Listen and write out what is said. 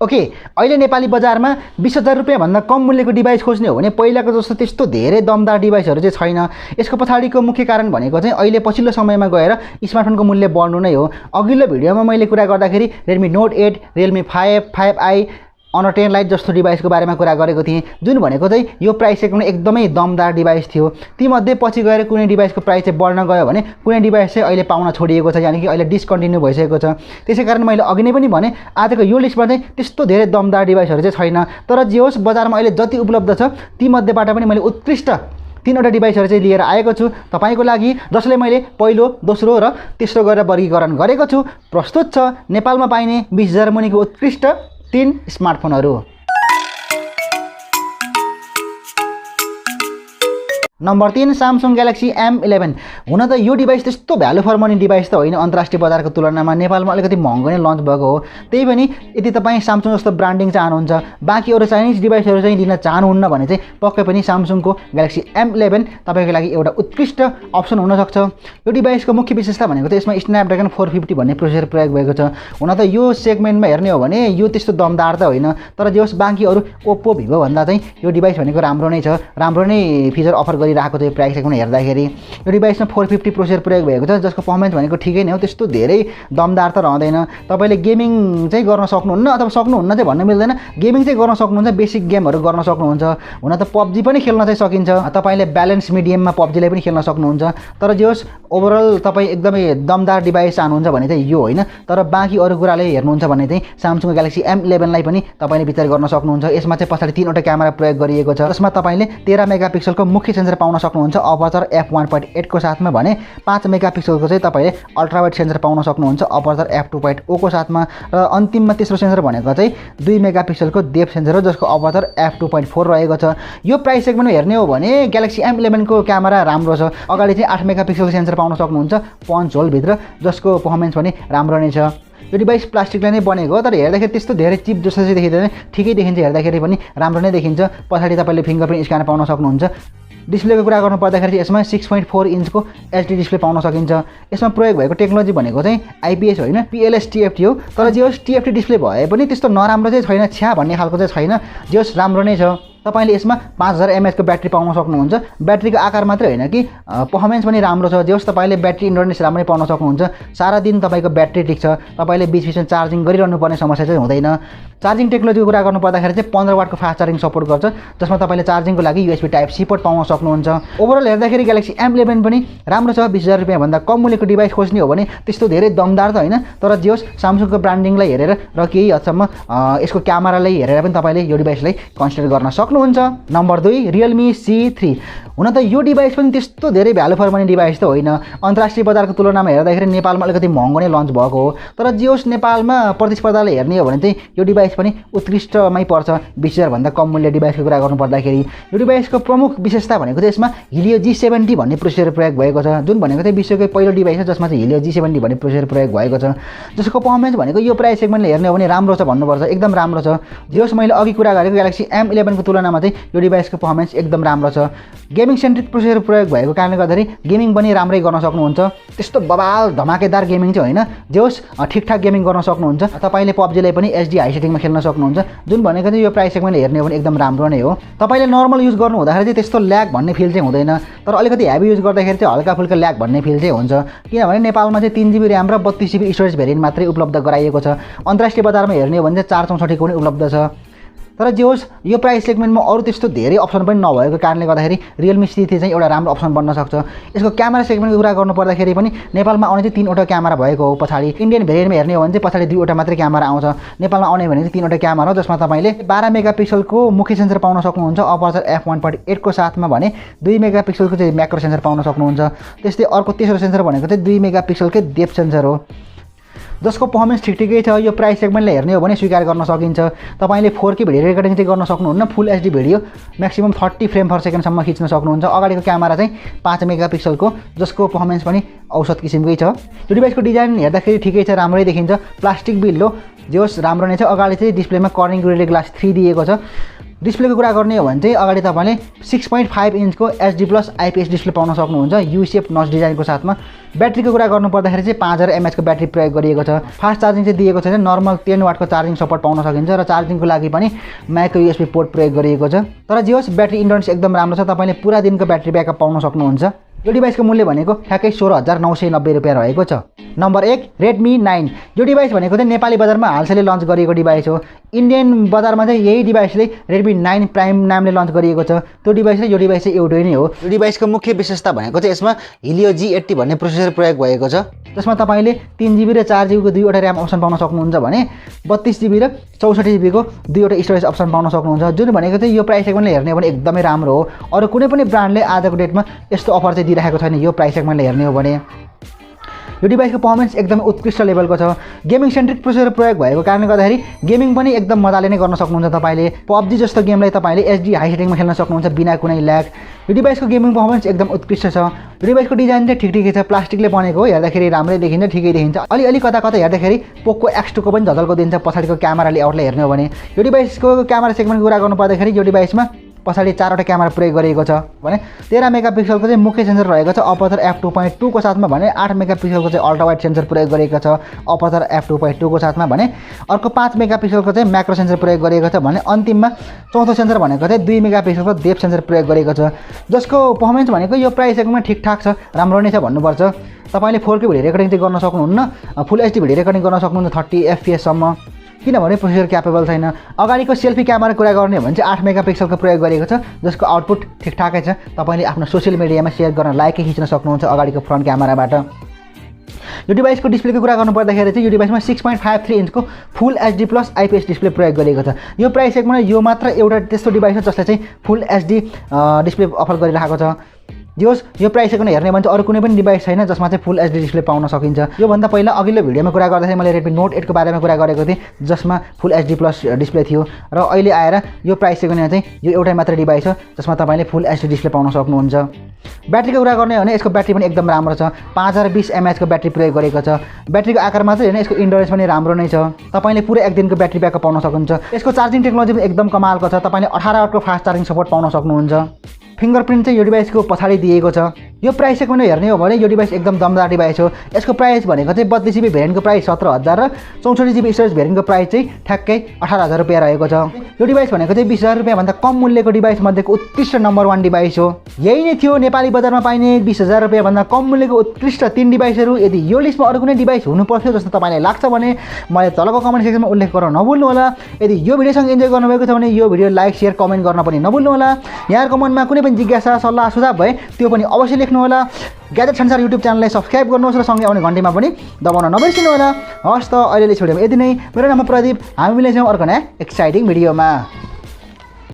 Okay, अहिले नेपाली बजारमा 20,000 रुपैयाँ भन्दा कम मूल्यको डिभाइस खोज्ने हो भने पहिलाको जस्तो त्यस्तो धेरै दमदार डिभाइसहरू चाहिँ छैन। यसको पछाडिको मुख्य कारण भनेको चाहिँ अहिले पछिल्लो समयमा गएर स्मार्टफोनको मूल्य बढ्नु नै हो। अघिल्लो भिडियोमा मैले कुरा गर्दाखेरि Redmi Note 8, Realme 5, 5i, Honor 10 Lite जस्तो डिभाइसको बारेमा कुरा गरेको थिएँ, जुन भनेको चाहिँ यो प्राइस सेगमेन्टमा एकदमै दमदार डिभाइस थियो। तीमध्ये पछि गएर कुनै डिभाइसको प्राइस चाहिँ बढ्न गयो भने कुनै डिभाइस चाहिँ अहिले पाउन छोडिएको छ, यानि कि अहिले डिस्कन्टिन्यू भइसकेको छ। त्यसै कारण मैले अघि नै पनि भने आजको यो लिस्टमा चाहिँ त्यस्तो धेरै दमदार डिभाइसहरू चाहिँ छैन। तर जे होस्, बजारमा अहिले जति उपलब्ध छ तीमध्येबाट पनि मैले उत्कृष्ट 3वटा डिभाइसहरू चाहिँ लिएर आएको छु तपाईको लागि, जसले मैले पहिलो, दोस्रो र तेस्रो गरेर वर्गीकरण गरेको छु। प्रस्तुत छ नेपालमा पाइने 20,000 मुनिको उत्कृष्ट 3 स्मार्टफोनहरू। Number 3 Samsung Galaxy M11। हुन त यो डिभाइस त्यस्तो भ्यालु फर मनी डिभाइस त होइन, अन्तर्राष्ट्रिय बजारको तुलनामा नेपालमा अलिकति महँगो नै लन्च भएको हो। त्यही पनि यदि तपाईँ Samsung जस्तो ब्रान्डिङ चाहनुहुन्छ, बाँकी अरू चाइनिज डिभाइसहरू चाहिँ लिन चाहनुहुन्न भने चाहिँ पक्कै पनि Samsungको Galaxy M11 तपाईँको लागि एउटा उत्कृष्ट अप्सन हुनसक्छ। यो डिभाइसको मुख्य विशेषता भनेको त यसमा Snapdragon 450 भन्ने प्रोसेसर प्रयोग भएको छ। हुन त यो सेगमेन्टमा हेर्ने हो भने यो त्यस्तो दमदार त होइन, तर जे होस् बाँकी अरू ओप्पो, भिभो भन्दा चाहिँ यो डिभाइस भनेको राम्रो नै छ, राम्रो नै फिचर अफर गरिरहेको छ। प्राइस सेगमेन्ट हेर्दाखेरि यो डिभाइसमा 450 प्रोसेसर प्रयोग भएको छ, जसको पर्फर्मेन्स भनेको ठिकै नै हो, त्यस्तो धेरै दमदार त रहँदैन। तपाईँले गेमिङ चाहिँ गर्न सक्नुहुन्न, अथवा सक्नुहुन्न चाहिँ भन्न मिल्दैन, गेमिङ चाहिँ गर्न सक्नुहुन्छ, बेसिक गेमहरू गर्न सक्नुहुन्छ। हुन त PUBG पनि खेल्न चाहिँ सकिन्छ, तपाईँले ब्यालेन्स मिडियममा PUBGलाई पनि खेल्न सक्नुहुन्छ। तर जे होस् ओभरअल तपाईँ एकदमै दमदार डिभाइस चाहनुहुन्छ भने चाहिँ यो होइन, तर बाँकी अरू कुराले हेर्नुहुन्छ भने चाहिँ Samsung Galaxy M11 लाई पनि तपाईँले विचार गर्न सक्नुहुन्छ। यसमा चाहिँ पछाडि 3वटा क्यामेरा प्रयोग गरिएको छ, जसमा तपाईँले 13 मेगापिक्सलको मुख्य सेन्सर पाउन सक्नुहुन्छ अपर्चर f1.8 को साथमा, भने 5 मेगापिक्सलको चाहिँ तपाईँले अल्ट्रावाइड सेन्सर पाउन सक्नुहुन्छ अपर्चर f2.0 को साथमा, र अन्तिममा तेस्रो सेन्सर भनेको चाहिँ 2 मेगापिक्सलको डेप्थ सेन्सर हो, जसको अपर्चर f2.4 रहेको छ। यो प्राइस सेगमेन्टमा हेर्ने हो भने Galaxy M11 को क्यामेरा राम्रो छ। अगाडि चाहिँ 8 मेगापिक्सलको सेन्सर पाउन सक्नुहुन्छ पन्च होल भित्र, जसको पर्फर्मेन्स पनि राम्रो नै छ। यो डिभाइस प्लास्टिकले नै बनेको हो, तर हेर्दाखेरि त्यस्तो धेरै चिप जस्तो चाहिँ देखिँदैन, ठिकै देखिन्छ, हेर्दाखेरि पनि राम्रो नै देखिन्छ। पछाडि तपाईँले फिङ्गरप्रिन्ट स्क्यानर पाउन सक्नुहुन्छ। डिस्प्लेको कुरा गर्नु पर्दाखेरि यसमा 6.4 इन्चको एचडी डिस्प्ले पाउन सकिन्छ। यसमा प्रयोग भएको टेक्नोलोजी भनेको चाहिँ आइपिएस होइन, PLS TFT हो। तर जे होस् TFT डिस्प्ले भए पनि त्यस्तो नराम्रो चाहिँ छैन, छ्या भन्ने खालको चाहिँ छैन, जे होस् राम्रो नै छ। तपाईँले यसमा 5000 mAh को ब्याट्री पाउन सक्नुहुन्छ। ब्याट्रीको आकार मात्रै होइन कि पर्फर्मेन्स पनि राम्रो छ, जे होस् तपाईँले ब्याट्री इन्डोरेन्स राम्रै पाउन सक्नुहुन्छ। सारा दिन तपाईँको ब्याट्री टिक्छ, तपाईँले बिचबिचमा चार्जिङ गरिरहनु पर्ने समस्या चाहिँ हुँदैन। चार्जिङ टेक्नोलोजीको कुरा गर्नु पर्दाखेरि चाहिँ 15 वाटको फास्ट चार्जिङ सपोर्ट गर्छ, जसमा तपाईँले चार्जिङको लागि USB Type-C पोर्ट पाउन सक्नुहुन्छ। ओभरअल हेर्दाखेरि Galaxy M11 पनि राम्रो छ। 20,000 रुपैयाँ भन्दा कम मूल्यको डिभाइस खोज्ने हो भने त्यस्तो धेरै दमदार त होइन, तर जे होस् Samsungको ब्रान्डिङलाई हेरेर र केही हदसम्म यसको क्यामेरालाई हेरेर पनि तपाईँले यो डिभाइसलाई कन्सिडर गर्न सक्नुहुन्छ। Number 2 Realme C3। हुन त यो डिभाइस पनि त्यस्तो धेरै भ्यालु फर मनी डिभाइस त होइन, अन्तर्राष्ट्रिय बजारको तुलनामा हेर्दाखेरि नेपालमा अलिकति महँगो नै लन्च भएको हो। तर जे होस् नेपालमा प्रतिस्पर्धाले हेर्ने हो भने चाहिँ यो डिभाइस पनि उत्कृष्टमै पर्छ। 20,000 भन्दा कम मूल्य डिभाइसको कुरा गर्नु पर्दाखेरि यो डिभाइसको प्रमुख विशेषता भनेको चाहिँ यसमा Helio G70 भन्ने प्रोसेसर प्रयोग भएको छ, जुन भनेको चाहिँ विश्वकै पहिलो डिभाइस हो जसमा चाहिँ Helio G70 भन्ने प्रोसेसर प्रयोग भएको छ, जसको पर्फर्मेन्स भनेको यो प्राइस सेगमेन्टले हेर्ने हो भने राम्रो छ भन्नुपर्छ, एकदम राम्रो छ। जे होस् मैले अघि कुरा गरेको Galaxy M11 को तुलनामा चाहिँ यो डिभाइसको पर्फर्मेन्स एकदम राम्रो छ। गेमिङ सेन्ट्रिक प्रोसेसर प्रयोग भएको कारणले गर्दाखेरि गेमिङ पनि राम्रै गर्न सक्नुहुन्छ। त्यस्तो बबाल धमाकेदार गेमिङ चाहिँ होइन, जे होस् ठिकठाक गेमिङ गर्न सक्नुहुन्छ। तपाईँले PUBGलाई पनि HD हाई सेटिङमा खेल्न सक्नुहुन्छ, जुन भनेको चाहिँ यो प्राइस सेगमेन्टले हेर्ने हो भने एकदम राम्रो नै हो। तपाईँले नर्मल युज गर्नु हुँदाखेरि चाहिँ त्यस्तो ल्याग भन्ने फिल चाहिँ हुँदैन, तर अलिकति हेभी युज गर्दाखेरि चाहिँ हल्का फुल्का ल्याग भन्ने फिल चाहिँ हुन्छ, किनभने नेपालमा चाहिँ 3GB ऱ्याम र 32GB स्टोरेज भेरिएन्ट मात्रै उपलब्ध गराइएको छ। अन्तर्राष्ट्रिय बजारमा हेर्ने हो भने चाहिँ 464 को पनि उपलब्ध छ। तर जे होस् यो प्राइस सेगमेन्टमा अरू त्यस्तो धेरै अप्सन पनि नभएको कारणले गर्दाखेरि Realme C3 चाहिँ एउटा राम्रो अप्सन बन्न सक्छ। यसको क्यामेरा सेगमेन्टको कुरा गर्नु पर्दाखेरि पनि नेपालमा आउने चाहिँ 3वटा क्यामेरा भएको हो। पछाडि इन्डियन भेरिएन्टमा हेर्ने हो भने चाहिँ पछाडि 2वटा मात्रै क्यामेरा आउँछ। नेपालमा आउने भने चाहिँ 3वटा क्यामेरा हो, जसमा तपाईँले 12 मेगापिक्सलको मुख्य सेन्सर पाउन सक्नुहुन्छ अपर्चर f1.8 को साथमा, भने 2 मेगापिक्सलको चाहिँ म्याक्रो सेन्सर पाउन सक्नुहुन्छ। त्यस्तै अर्को तेस्रो सेन्सर भनेको चाहिँ 2 मेगापिक्सलकै डेप्थ सेन्सर हो, जसको पर्फर्मेन्स ठिकै छ। यो प्राइस सेगमेन्टले हेर्ने हो भने स्वीकार गर्न सकिन्छ। तपाईँले 4K भिडियो रेकर्डिङ चाहिँ गर्न सक्नुहुन्न, फुल HD भिडियो म्याक्सिमम 30 फ्रेम पर सेकेन्डसम्म खिच्न सक्नुहुन्छ। अगाडिको क्यामेरा चाहिँ 5 मेगापिक्सलको, जसको पर्फर्मेन्स पनि औसत किसिमकै छ। यो डिभाइसको डिजाइन हेर्दाखेरि ठिकै छ, राम्रै देखिन्छ। प्लास्टिक बिल्ड हो, जे होस् राम्रो नै छ। अगाडि चाहिँ डिस्प्लेमा कर्निङ गोरिल्ला ग्लास 3 दिएको छ। डिस्प्लेको कुरा गर्ने हो भने चाहिँ अगाडि तपाईँले 6.5 इन्चको एचडी प्लस आइपिएस डिस्प्ले पाउन सक्नुहुन्छ यू शेप नच डिजाइनको साथमा। ब्याट्रीको कुरा गर्नुपर्दाखेरि चाहिँ 5000 mAh को ब्याट्री प्रयोग गरिएको छ। फास्ट चार्जिङ चाहिँ दिएको छैन, नर्मल 10 वाटको चार्जिङ सपोर्ट पाउन सकिन्छ र चार्जिङको लागि पनि माइक्रो यूएसबी पोर्ट प्रयोग गरिएको छ। तर जे होस् ब्याट्री इन्ड्योरेन्स एकदम राम्रो छ, तपाईँले पुरा दिनको ब्याट्री ब्याकअप पाउन सक्नुहुन्छ। यो डिभाइसको मूल्य भनेको ठ्याक्कै 16990 रुपियाँ रहेको छ। Number 1 Redmi 9। यो डिभाइस भनेको चाहिँ नेपाली बजारमा हालसालै लन्च गरिएको डिभाइस हो। इन्डियन बजारमा चाहिँ यही डिभाइसले Redmi 9 प्राइम नामले लन्च गरिएको छ। त्यो डिभाइस र यो डिभाइस चाहिँ एउटै नै हो। यो डिभाइसको मुख्य विशेषता भनेको चाहिँ यसमा Helio G80 भन्ने प्रोसेसर प्रयोग भएको छ, जसमा तपाईँले 3GB र 4GB को 2वटा ऱ्याम अप्सन पाउन सक्नुहुन्छ भने 32GB र 64GB को 2वटा स्टोरेज अप्सन पाउन सक्नुहुन्छ, जुन भनेको चाहिँ यो प्राइस सेगमेन्टले हेर्ने हो भने एकदमै राम्रो हो। अरू कुनै पनि ब्रान्डले आजको डेटमा यस्तो अफर चाहिँ दिइरहेको छैन यो प्राइस सेगमेन्टले हेर्ने हो भने। यो डिभाइसको पर्फर्मेन्स एकदमै उत्कृष्ट लेभलको छ। गेमिङ सेन्ट्रिक प्रोसेसर प्रयोग भएको कारणले गर्दाखेरि गेमिङ पनि एकदम मजाले नै गर्न सक्नुहुन्छ। तपाईँले PUBG जस्तो गेमलाई तपाईँले एचडी हाई सेटिङमा खेल्न सक्नुहुन्छ बिना कुनै ल्याग। यो डिभाइसको गेमिङ पर्फर्मेन्स एकदम उत्कृष्ट छ। यो डिभाइसको डिजाइन चाहिँ ठिकै छ, प्लास्टिकले बनेको हो, हेर्दाखेरि राम्रै देखिन्छ, ठिकै देखिन्छ। अलि कता कता हेर्दाखेरि पोको X2 को पनि झलको दिन्छ पछाडिको क्यामेरा लेआउटले हेर्ने हो भने। यो डिभाइसको क्यामेरा सेगमेन्टको कुरा गर्नुपर्दाखेरि यो डिभाइसमा पछाडि 4वटा क्यामेरा प्रयोग गरिएको छ भने 13 मेगापिक्सलको चाहिँ मुख्य सेन्सर रहेको छ अपर्चर f2.2 को साथमा भने 8 मेगापिक्सलको चाहिँ अल्ट्रा वाइड सेन्सर प्रयोग गरिएको छ अपर्चर f2.2 को साथमा भने अर्को 5 मेगापिक्सलको चाहिँ म्याक्रो सेन्सर प्रयोग गरिएको छ भने अन्तिममा चौथो सेन्सर भनेको चाहिँ 2 मेगापिक्सलको डेप्थ सेन्सर प्रयोग गरिएको छ, जसको पर्फर्मेन्स भनेको यो प्राइस सेगमेन्टमा ठिकठाक छ, राम्रो नै छ भन्नुपर्छ। तपाईँले 4K भिडियो रेकर्डिङ चाहिँ गर्न सक्नुहुन्न, फुल एचडी भिडियो रेकर्डिङ गर्न सक्नुहुन्छ 30 FPS सम्म, किनभने प्रोसेसर क्यापेबल छैन। अगाडिको सेल्फी क्यामेरा कुरा गर्ने हो भने चाहिँ 8 मेगापिक्सलको प्रयोग गरिएको छ, जसको आउटपुट ठिकठाकै छ। तपाईँले आफ्नो सोसियल मिडियामा सेयर गर्न लायकै खिच्न सक्नुहुन्छ अगाडिको फ्रन्ट क्यामेराबाट। यो डिभाइसको डिस्प्लेको कुरा गर्नुपर्दाखेरि चाहिँ यो डिभाइसमा 6.53 इन्चको फुल एचडी प्लस आइपिएस डिस्प्ले प्रयोग गरिएको छ। यो प्राइस सेगमेन्टमा यो मात्र एउटा त्यस्तो डिभाइस हो जसले चाहिँ फुल एचडी डिस्प्ले अफर गरिरहेको छ। जोस् यो प्राइस सेगमेन्ट हेर्ने भने चाहिँ अरू कुनै पनि डिभाइस छैन जसमा चाहिँ फुल एचडी डिस्प्ले पाउन सकिन्छ। योभन्दा पहिला अघिल्लो भिडियोमा कुरा गर्दाखेरि मैले Redmi Note 8 को बारेमा कुरा गरेको थिएँ, जसमा फुल एचडी प्लस डिस्प्ले थियो, र अहिले आएर यो प्राइस सेगमेन्टमा चाहिँ यो एउटै मात्र डिभाइस हो जसमा तपाईँले फुल एचडी डिस्प्ले पाउन सक्नुहुन्छ। ब्याट्रीको कुरा गर्ने हो भने यसको ब्याट्री पनि एकदम राम्रो छ, 5020 mAh को ब्याट्री प्रयोग गरेको छ। ब्याट्रीको आकार मात्रै होइन, यसको इन्ड्योरेन्स पनि राम्रो नै छ, तपाईँले पुरै एक दिनको ब्याट्री ब्याकअप पाउन सक्नुहुन्छ। यसको चार्जिङ टेक्नोलोजी पनि एकदम कमालको छ, तपाईँले 18 वाटको फास्ट चार्जिङ सपोर्ट पाउन सक्नुहुन्छ। फिङ्गरप्रिन्ट चाहिँ यो डिभाइसको पछाडि दिएको छ। यो प्राइस सेगमेन्टमा हेर्ने हो भने यो डिभाइस एकदम दमदार डिभाइस हो। यसको प्राइस भनेको चाहिँ 32GB भेरिएन्टको प्राइस 17000 र 64GB स्टोरेज भेरिएन्टको प्राइस चाहिँ ठ्याक्कै 18000 रुपियाँ रहेको छ। यो डिभाइस भनेको चाहिँ 20000 रुपियाँभन्दा कम मूल्यको डिभाइस मध्येको उत्कृष्ट नम्बर 1 डिभाइस हो। यही नै थियो नेपाली बजारमा पाइने 20000 रुपियाँभन्दा कम मूल्यको उत्कृष्ट 3 डिभाइसहरू। यदि यो लिस्टमा अरू कुनै डिभाइस हुनुपर्थ्यो जस्तो तपाईँलाई लाग्छ भने मलाई तलको कमेन्ट सेक्सनमा उल्लेख गर्न नभुल्नु होला। यदि यो भिडियोसँग इन्जोय गर्नुभएको छ भने यो भिडियो लाइक शेयर कमेन्ट गर्न पनि नभुल्नु होला। यहाँको मनमा कुनै पनि जिज्ञासा सल्लाह सुझाव भए त्यो पनि अवश्य लेख्नु होला। ग्याजेट संसार युट्युब च्यानललाई सब्स्क्राइब गर्नुहोस् र सँगै आउने घन्टीमा पनि दबाउन नबिर्सिनु होला। हस् त अहिलेले छोड्यौँ यति नै। मेरो नाम प्रदीप, हामी मिल्नेछौँ अर्को नयाँ एक्साइटिङ भिडियोमा।